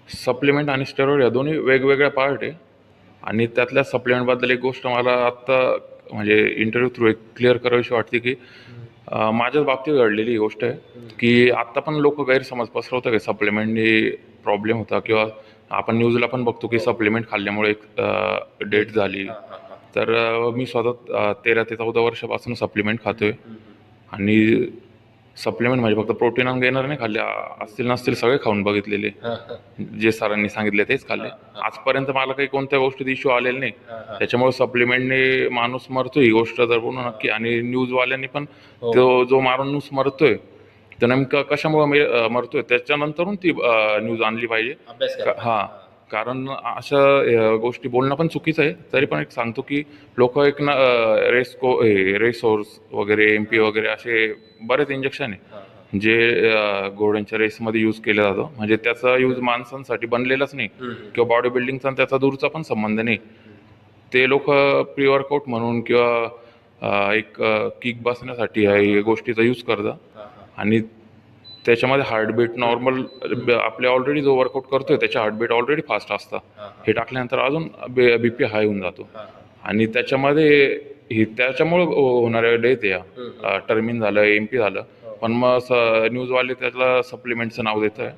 Supplement आणि steroid या दोन्ही वेगवेगळ्या पार्ट आहे. आणि त्यातल्या सप्लिमेंटबद्दल एक गोष्ट मला आत्ता म्हणजे इंटरव्ह्यू थ्रू एक क्लिअर करावीशी वाटते की माझ्याच बाबतीत घडलेली ही गोष्ट आहे की आत्ता पण लोक गैरसमज पसरवतात की सप्लिमेंटनी प्रॉब्लेम होता किंवा आपण न्यूजला पण बघतो की सप्लिमेंट खाल्ल्यामुळे एक डेथ झाली. तर मी स्वतः 13 ते 14 वर्षापासून सप्लिमेंट खातोय. आणि सप्लिमेंट म्हणजे फक्त प्रोटीन आणि गेनर नाही खाल्ले, असतील नसतील सगळे खाऊन बघितलेले. जे सरांनी सांगितले तेच खाल्ले. आजपर्यंत मला काही कोणत्या गोष्टीत इश्यू आलेला नाही. त्याच्यामुळे सप्लिमेंटने माणूस मरतोय ही गोष्ट तर पूर्ण नक्की. आणि न्यूजवाल्यांनी पण तो जो माणूस मरतोय तर नेमकं कशामुळे मरतोय त्याच्यानंतरून ती न्यूज आणली पाहिजे. हां, कारण अशा गोष्टी बोलणं पण चुकीचं आहे. तरी पण एक सांगतो की लोक एक ना रेसोर्स वगैरे MP वगैरे असे बरेच इंजेक्शन आहे जे घोड्यांच्या रेसमध्ये यूज केलं जातं. म्हणजे त्याचा यूज माणसांसाठी बनलेलाच नाही किंवा बॉडी बिल्डिंगचा त्याचा दूरचा पण संबंध नाही. ते लोक प्री वर्कआउट म्हणून किंवा एक किक बसण्यासाठी या गोष्टीचा यूज करतात. आणि त्याच्यामध्ये हार्टबीट नॉर्मल आपल्या ऑलरेडी जो वर्कआउट करतोय त्याच्या हार्टबीट ऑलरेडी फास्ट असतं. हे टाकल्यानंतर अजून BP हाय होऊन जातो. आणि त्याच्यामध्ये त्याच्यामुळे होणाऱ्या डेथ या टर्मिन झालं MP झालं. पण मग न्यूजवाले त्याला सप्लिमेंटचं नाव देत आहे.